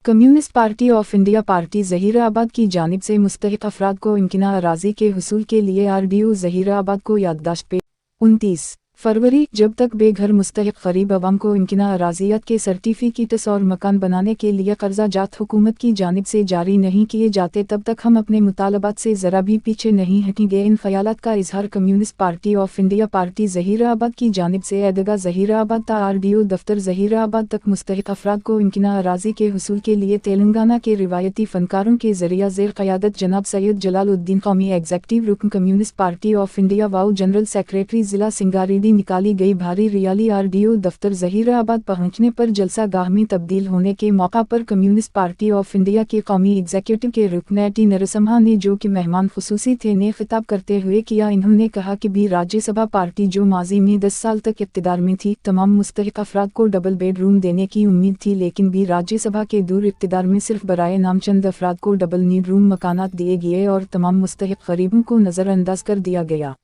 Communist party of India party Zaheerabad की जानिब से मुस्तहिक़ अफराद को इम्किना अराज़ी के हुसूल के लिए RDO ज़हीराबाद को याददाश्त पे 29 फरवरी जब तक बेघर मुस्तहिक़ गरीब अवाम को इम्किना अराज़ियत के सर्टिफिकेट्स और मकान बनाने के लिए कर्जा जात हुकूमत की जानिब से जारी नहीं किए जाते तब तक हम अपने मुतालबात से ज़रा भी पीछे नहीं हटेंगे। इन ख्यालात का इजहार communist party of India party Zaheerabad की जानिब से ऐदगा ज़हीराबाद ता RDO दफ्तर ज़हीराबाद तक मुस्तहिक़ अफराद को इम्किना अराज़ी के हुसूल के लिए तेलंगाना के रिवायती फ़नकारों के ज़रिया ज़ेर क़यादत जनाब सैयद जलालुद्दीन कौमी एग्जेक्टिव रुकन communist party of India wow general secretary ज़िला सिंगारेड्डी निकाली गई भारी रैली RDO दफ्तर ज़हीराबाद पहुंचने पर जलसा गाह में तब्दील होने के मौका पर कम्युनिस्ट पार्टी ऑफ इंडिया के कौमी एग्जीक्यूटिव के रुकन टी नरसिम्हा ने जो कि मेहमान खुसूसी थे ने खिताब करते हुए किया। इन्होंने कहा कि भी राज्यसभा पार्टी जो माजी में 10 साल तक इक़्तिदार में थी, तमाम मुस्तहिक़ अफराद को डबल बेडरूम देने की उम्मीद थी, लेकिन भी राज्यसभा के दूर इक़्तिदार में सिर्फ बराए नाम चंद अफराद को डबल नीड रूम मकानात दिए गए और तमाम मुस्तहिक़ गरीबों को नज़रअंदाज कर दिया गया।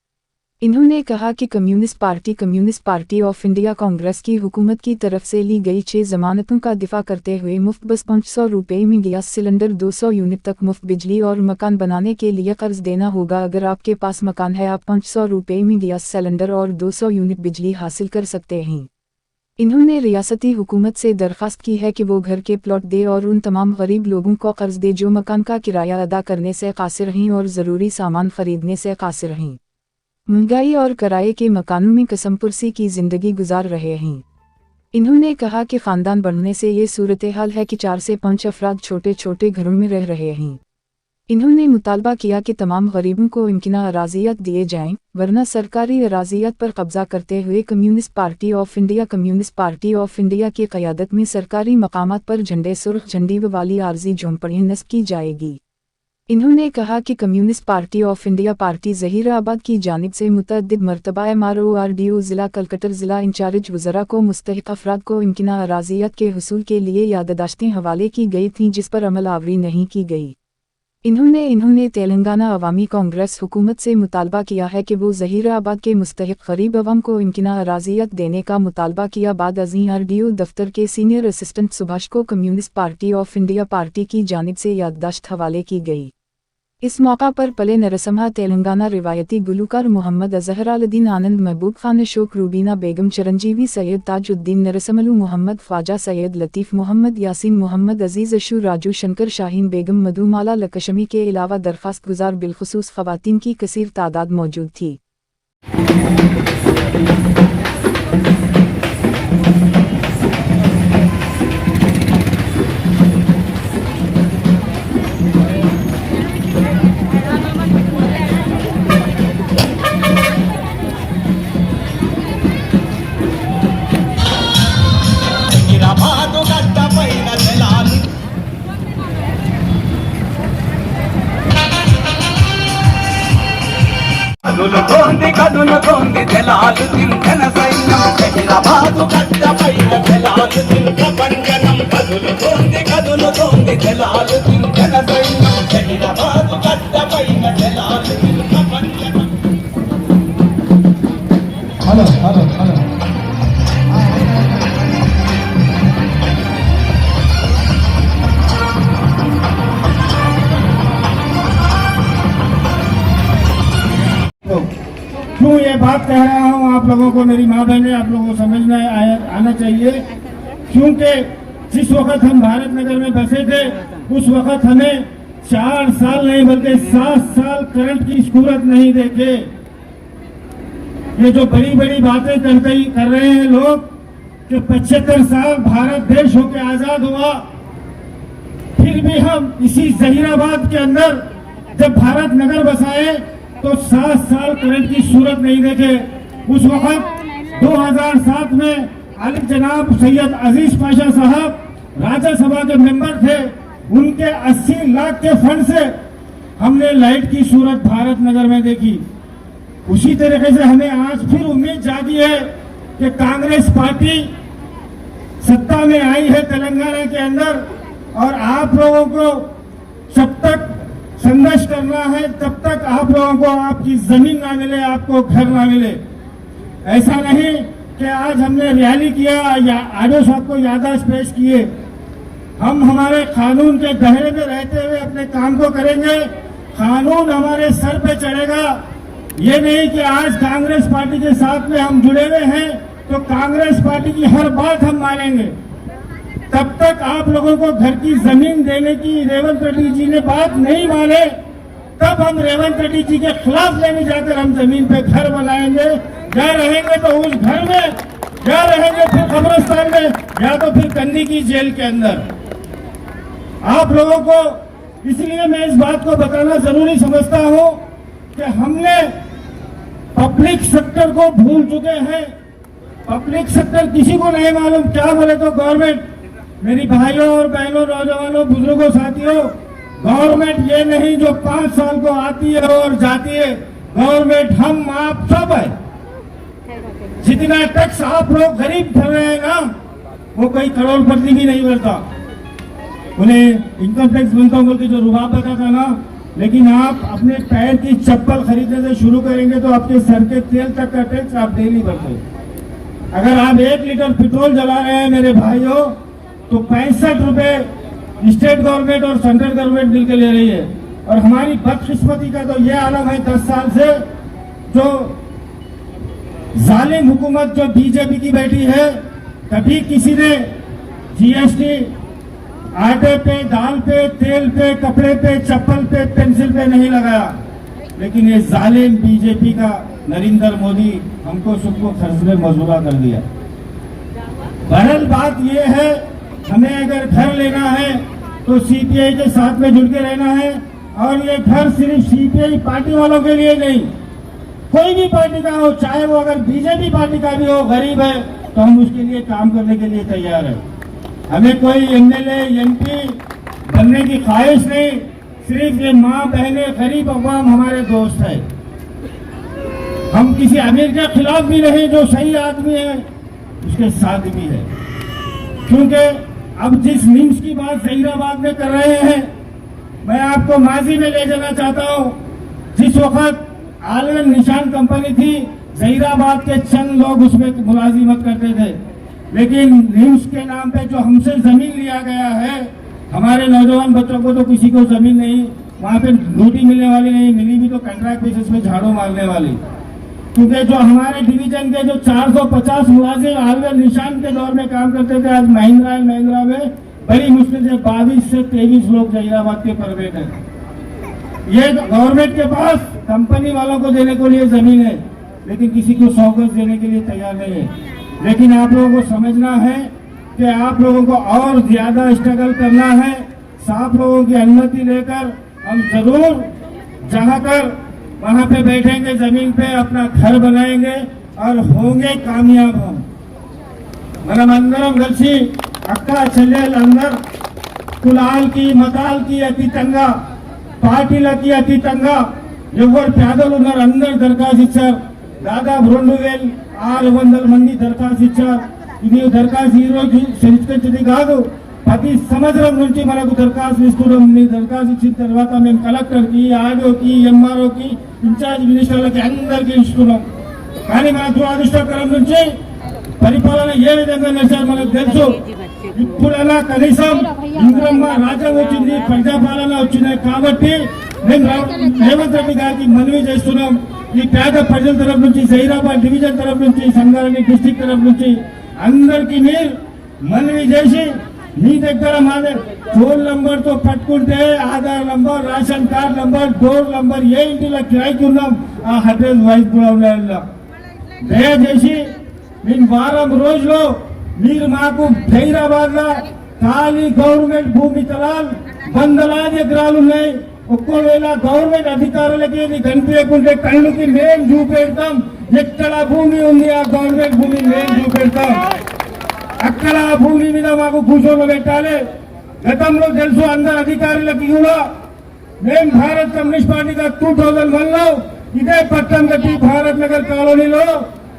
इन्होंने कहा कि communist party of India Congress की हुकूमत की तरफ से ली गई 6 जमानतों का दिफा करते हुए मुफ्त बस 500 रुपये में गैस सिलेंडर 200 यूनिट तक मुफ्त बिजली और मकान बनाने के लिए कर्ज देना होगा। अगर आपके पास मकान है, आप 500 रुपये में गैस सिलेंडर और 200 यूनिट बिजली हासिल कर सकते हैं। इन्होंने रियासती हुकूमत से दरख्वास्त की है कि वो घर के प्लॉट दे और उन तमाम गरीब लोगों को कर्ज दे जो मकान का किराया अदा करने से कासिर हैं और ज़रूरी सामान खरीदने से कासिर हैं, महंगाई और किराए के मकानों में कसमपुरसी की ज़िंदगी गुजार रहे हैं। इन्होंने कहा कि ख़ानदान बढ़ने से ये सूरत हाल है कि 4 से 5 अफराद छोटे छोटे घरों में रह रहे हैं। इन्होंने मुतालबा किया कि तमाम गरीबों को इम्किना अराज़ियत दिए जाएं, वरना सरकारी अराज़ियत पर कब्ज़ा करते हुए कम्युनिस्ट पार्टी ऑफ इंडिया की क़यादत में सरकारी मकामात पर झंडे सुर्ख झंडी वाली आर्जी झोंपड़ियाँ नस्ब की जाएगी। इन्होंने कहा कि communist party of India party Zaheerabad की जानिब से मुतअद्दिद मरतबा MRO RDO ज़िला कलकटर ज़िला इंचार्ज वज़रा को मुस्तहिक़ अफराद को इम्किना अराज़ियत के हुसूल के लिए याददाश्तें हवाले की गई थीं, जिस पर अमल आवरी नहीं की गई। इन्होंने तेलंगाना अवामी कांग्रेस हुकूमत से मुतालबा किया है कि वो ज़हीराबाद के मुस्तहिक़ गरीब अवाम को इम्किना अराज़ियत देने का मुतालबा किया। बाद अज़ीं RDO दफ्तर के सीनियर असिस्टेंट सुभाष को communist party of India party की जानिब से याददाश्त हवाले की गई। इस मौका पर पले नरसिम्हा, तेलंगाना रिवायती गुलूकार मोहम्मद अज़हरालुद्दीन आनंद, महबूब खान अशोक, रूबीना बेगम, चिरंजीवी सैयद ताजुद्दीन, नरसिमलू मोहम्मद, ख्वाजा सैयद लतीफ़ मोहम्मद, यासीन मोहम्मद, अजीज़ अशू, राजू शंकर, शाहीन बेगम, मधुमाला लकशमी के अलावा दरख्वास्त गुजार बिलखुसूस ख़वातीन की कसीर तादाद मौजूद थी। కదులుతోంది జలాలుద్దీన్ జన సైన్యం, హైదరాబాదు గడ్డపైన జలాలుద్దీన్ ప్రపంచనం కదులుతోంది జలాలుద్దీన్ జన సైన్యం, హైదరాబాదు గడ్డపైన జలాలుద్దీన్ ప్రపంచనం। హలో क्यों ये बात कह रहा हूँ, आप लोगों को, मेरी माँ बहनें, आप लोगों को समझना आना चाहिए। क्योंकि जिस वक्त हम भारत नगर में बसे थे उस वक्त हमें 4 साल नहीं बल्कि 7 साल करंट की सूरत नहीं देखे। ये जो बड़ी बड़ी बातें कर रहे हैं लोग कि 75 साल भारत देश होकर आजाद हुआ, फिर भी हम इसी ज़हीराबाद के अंदर जब भारत नगर बसाए तो 7 साल करंट की सूरत नहीं देखे। उस वक्त 2007 में आलिम जनाब सैयद अजीज पाशा साहब राज्यसभा के मेंबर थे, उनके 80 लाख के फंड से हमने लाइट की सूरत भारत नगर में देखी। उसी तरीके से हमें आज फिर उम्मीद जागी है कि कांग्रेस पार्टी सत्ता में आई है तेलंगाना के अंदर, और आप लोगों को जब तक संघर्ष करना है तब तक आप लोगों को आपकी जमीन ना मिले, आपको घर ना मिले। ऐसा नहीं कि आज हमने रैली किया या आडो साहब को याददाश्त पेश किए। हम हमारे कानून के दायरे में रहते हुए अपने काम को करेंगे। कानून हमारे सर पे चढ़ेगा। ये नहीं कि आज कांग्रेस पार्टी के साथ में हम जुड़े हुए हैं तो कांग्रेस पार्टी की हर बात हम मानेंगे। तब तक आप लोगों को घर की जमीन देने की रेवंत रेड्डी जी ने बात नहीं माने, तब हम रेवंत रेड्डी जी के खिलाफ लेने जाकर हम जमीन पे घर बनाएंगे। या रहेंगे तो उस घर में, या रहेंगे फिर कब्रिस्तान में, या तो फिर कंदी की जेल के अंदर। आप लोगों को इसलिए मैं इस बात को बताना जरूरी समझता हूं कि हमने पब्लिक सेक्टर को भूल चुके हैं। पब्लिक सेक्टर किसी को नहीं मालूम, क्या बोले तो गवर्नमेंट। मेरी भाइयों और बहनों, नौजवानों, बुजुर्गों, साथियों, गवर्नमेंट ये नहीं जो 5 साल को आती है और जाती है। गवर्नमेंट हम आप सब है। जितना टैक्स आप लोग गरीब भर रहे हैं ना, वो कोई करोड़पति भी नहीं भरता। उन्हें इनकम टैक्स बनता बोल के जो रुबाब बताता ना, लेकिन आप अपने पैर की चप्पल खरीदने से शुरू करेंगे तो आपके सर के तेल तक का टैक्स आप डेली भरते। अगर आप 1 लीटर पेट्रोल जला रहे हैं मेरे भाइयों, तो 65 रुपए स्टेट गवर्नमेंट और सेंट्रल गवर्नमेंट मिलकर ले रही है। और हमारी बदकिस्मती का तो यह आलम है 10 साल से, जो जालिम हुकूमत जो बीजेपी की बैठी है, कभी किसी ने जीएसटी आटे पे, दाल पे, तेल पे, कपड़े पे, चप्पल पे, पेंसिल पे नहीं लगाया। लेकिन ये जालिम बीजेपी का नरेंद्र मोदी हमको सबको खर्च में मजबूरा कर दिया। बहरहाल बात ये है, हमें अगर घर लेना है तो सीपीआई के साथ में जुड़ के रहना है। और ये घर सिर्फ सीपीआई पार्टी वालों के लिए नहीं, कोई भी पार्टी का हो, चाहे वो अगर बीजेपी पार्टी का भी हो, गरीब है तो हम उसके लिए काम करने के लिए तैयार है। हमें कोई एमएलए एमपी बनने की ख्वाहिश नहीं, सिर्फ ये माँ बहनें गरीब अवाम हमारे दोस्त है। हम किसी अमीर के खिलाफ भी नहीं, जो सही आदमी है उसके साथ भी है। क्योंकि अब जिस निम्स की बात जहीराबाद में कर रहे हैं, मैं आपको माजी में ले जाना चाहता हूं। जिस वक्त आलम निशान कंपनी थी, जहीराबाद के चंद लोग उसमें मुलाजिमत करते थे, लेकिन निम्स के नाम पे जो हमसे जमीन लिया गया है, हमारे नौजवान बच्चों को तो किसी को जमीन नहीं, वहां पे ड्यूटी मिलने वाली नहीं, मिली भी तो कॉन्ट्रैक्ट बेसिस में झाड़ू मारने वाली। क्योंकि जो हमारे डिवीजन के जो 450 मुलाजिम आलम निशान के दौर में काम करते थे, आज महिंद्रा एंड महिंद्रा में बड़ी मुश्किल से 22 से 23 लोग जहीराबाद के परमिट है। ये गवर्नमेंट के पास कंपनी वालों को देने के लिए जमीन है, लेकिन किसी को 100 गज देने के लिए तैयार नहीं है। लेकिन आप लोगों को समझना है कि आप लोगों को और ज्यादा स्ट्रगल करना है। आप लोगों की अनुमति लेकर हम जरूर जाकर वहां पे बैठेंगे, जमीन पे अपना घर बनाएंगे और होंगे कामयाब हम। మనం అందరం కలిసి అక్క చెల్లెలందరూ కులాలకి మతాలకి అతీతంగా, పార్టీలకి అతీతంగా ఎవరు పేదలు ఉన్నారు అందరు దరఖాస్తు ఇచ్చారు. దాదాపు 2600 మంది దరఖాస్తు ఇచ్చారు. ఇది దరఖాస్తు ఈ రోజు సరిచేది కాదు, 10 సంవత్సరం నుంచి మనకు దరఖాస్తు ఇస్తున్నాం. మీ దరఖాస్తు ఇచ్చిన తర్వాత మేము కలెక్టర్కి, ఆర్డీఓకి, ఎంఆర్ఓకి, ఇన్ఛార్జ్ మినిస్టర్లకి అందరికీ ఇస్తున్నాం. కానీ మన దురదృష్టకరం నుంచి పరిపాలన ఏ విధంగా నడిచారు మనకు తెలుసు. ఇప్పుడైనా కనీసం ఇంద్రమ్మ రాజ్యం వచ్చింది, ప్రజాపాలన వచ్చినాయి. కాబట్టి మేము రేవంత్ రెడ్డి గారికి మనవి చేస్తున్నాం, ఈ పేద ప్రజల తరఫు నుంచి, జహీరాబాద్ డివిజన్ తరఫు నుంచి, సంగారెడ్డి డిస్టిక్ తరఫు నుంచి అందరికీ మీరు మనవి చేసి, మీ దగ్గర మాదే ఫోన్ నంబర్ తో పట్టుకుంటే Aadhaar number, ration card number, door number, ఏ ఇంటిలో కిరాయికి ఉన్నాం ఆ అడ్రస్ వైజ్ కూడా ఉండాలి. దయచేసి నేను వారం రోజులు మీరు మాకు హైదరాబాద్ లో ఖాళీ గవర్నమెంట్ భూమి తలాలు వందలాది ఎకరాలు ఉన్నాయి. ఒక్కోవేళ గవర్నమెంట్ అధికారులకి ఇది కనిపించకుంటే కళ్ళుకి మేము చూపెడతాం. ఎక్కడ భూమి ఉంది ఆ గవర్నమెంట్ భూమి మేము చూపెడతాం. అక్కడ ఆ భూమి మీద మాకు కూర్చోలు పెట్టాలి. గతంలో తెలుసు అందరు అధికారులకి కూడా మేము భారత్ కమ్యూనిస్ట్ పార్టీగా 2001 లో ఇదే పట్టం కట్టి భారత్ నగర్ కాలనీలో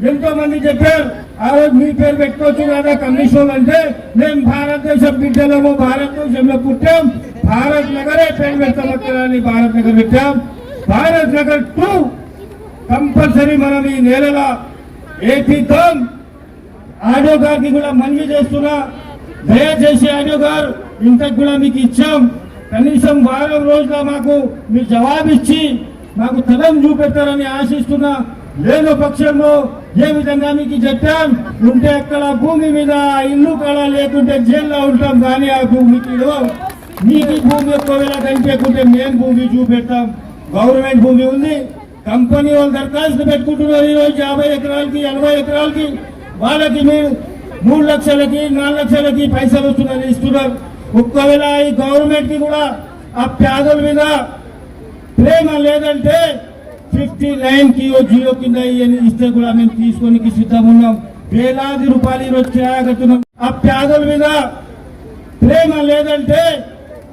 ఎంతో మంది చెప్పారు, ఆ రోజు మీ పేరు పెట్టుకోవచ్చు కదా కమిషన్ అంటే, మేము భారతదేశం బిడ్డలము, భారతదేశంలో పుట్టాం, భారత్ నగరే పేరు పెడతామని భారత్ నగర్ పెట్టాం. భారత్ నగర్ 2 కంపల్సరీ మనం ఈ నెలలో ఏపీతో ఆడియో గారికి కూడా మనవి చేస్తున్నా. దయచేసి అయ్యో గారు ఇంతకు కూడా మీకు ఇచ్చాం, కనీసం వారం రోజుల మాకు మీరు జవాబిచ్చి మాకు తలం చూపెడతారని ఆశిస్తున్నా. లేని పక్షంలో ఏ విధంగా మీకు చెప్పాం, ఉంటే అక్కడ భూమి మీద ఇల్లు కాడ లేకుంటే జైల్లో ఉంటాం, కానీ ఆ భూమికి మీకు భూమి ఒకవేళ కనిపించకుంటే మేము భూమి చూపెడతాం. గవర్నమెంట్ భూమి ఉంది, కంపెనీ వాళ్ళు దరఖాస్తు పెట్టుకుంటున్నారు ఈరోజు 50 ఎకరాలకి 80 ఎకరాలకి. వాళ్ళకి మీరు 3 లక్షలకి 4 లక్షలకి పైసలు వస్తున్నారని ఇస్తున్నారు. ఒక్కవేళ ఈ గవర్నమెంట్ కి కూడా ఆ పేదల మీద ప్రేమ లేదంటే 59 కిలో జియో కింద ఇస్తే కూడా మేము తీసుకోనికి సిద్ధం ఉన్నాం. వేలాది రూపాయలు ఈరోజు చేయగలుగుతున్నాం. ఆ పేదల మీద ప్రేమ లేదంటే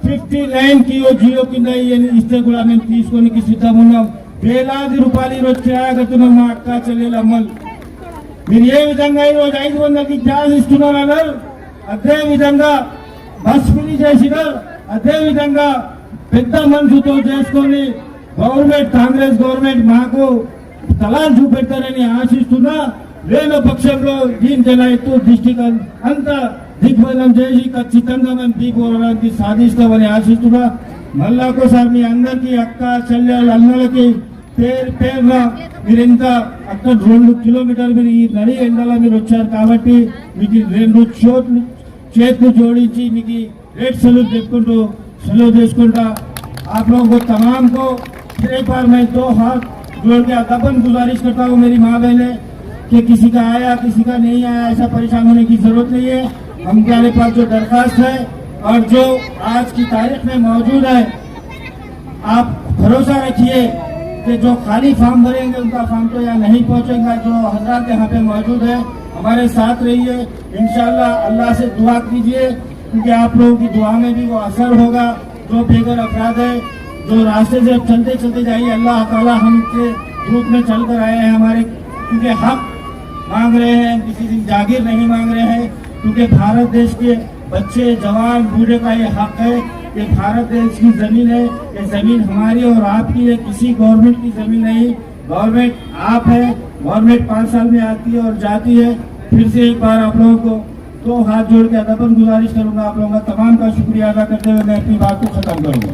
59 కిలో జియో కింద ఇస్తే కూడా మేము తీసుకోనికి సిద్ధం ఉన్నాం. వేలాది రూపాయలు ఈరోజు చేయగలుగుతున్నాం. మా అక్క చెల్లెలు అమ్మలు మీరు ఏ విధంగా ఈరోజు 500కి గ్యాస్ ఇస్తున్నారు అన్నారు, అదే విధంగా బస్ ఫ్రీ చేసినారు, అదే విధంగా పెద్ద మనసుతో చేసుకొని గవర్నమెంట్ కాంగ్రెస్ గవర్నమెంట్ మాకు తలాలు చూపెడతారని ఆశిస్తున్నా. లేని పక్షంలో దీనికైనా ఎత్తు డిస్టిక్ అంతా దిగ్బంధం చేసి ఖచ్చితంగా మేము దీపోవడానికి సాధిస్తామని ఆశిస్తున్నా. మళ్ళా ఒకసారి మీ అందరికీ అక్క చెల్లెళ్ళ అన్నలకి పేరు పేరున మీరు ఇంత అక్కడ 2 కిలోమీటర్లు మీరు ఈ నడి ఎండలో మీరు వచ్చారు కాబట్టి మీకు 2 చేతులు జోడించి మీకు रेड सैल्यूट చెప్పుకుంటూ సెలవు చేసుకుంటా. आप लोगों को तमाम को एक बार मैं 2 हाथ जोड़ के अदबन गुजारिश करता हूँ मेरी माँ बहने कि किसी का आया किसी का नहीं आया ऐसा परेशान होने की जरूरत नहीं है. हम हमारे पास जो दरखास्त है और जो आज की तारीख में मौजूद है, आप भरोसा रखिए कि जो खाली फॉर्म भरेंगे उनका फॉर्म तो यहाँ नहीं पहुँचेगा. जो हजरात यहाँ पे मौजूद है हमारे साथ रहिए, इंशाल्लाह अल्लाह से दुआ कीजिए क्योंकि आप लोगों की दुआ में भी वो असर होगा. जो बेघर अफराद है जो रास्ते से चलते चलते जाइए, अल्लाह ताला हमके ग्रुप में चल कर आए हैं हमारे, क्योंकि हक मांग रहे हैं, किसी से जागीर नहीं मांग रहे हैं. क्योंकि भारत देश के बच्चे जवान बूढ़े का ये हक है. ये भारत देश की जमीन है, ये जमीन हमारी और आपकी है, किसी गवर्नमेंट की जमीन नहीं. गवर्नमेंट आप है, गवर्नमेंट 5 साल में आती है और जाती है. फिर से एक बार आप लोगों को 2 हाथ जोड़ के अदबन गुजारिश करूंगा. आप लोगों का तमाम का शुक्रिया अदा करते हुए मैं अपनी बात को खत्म करूंगा.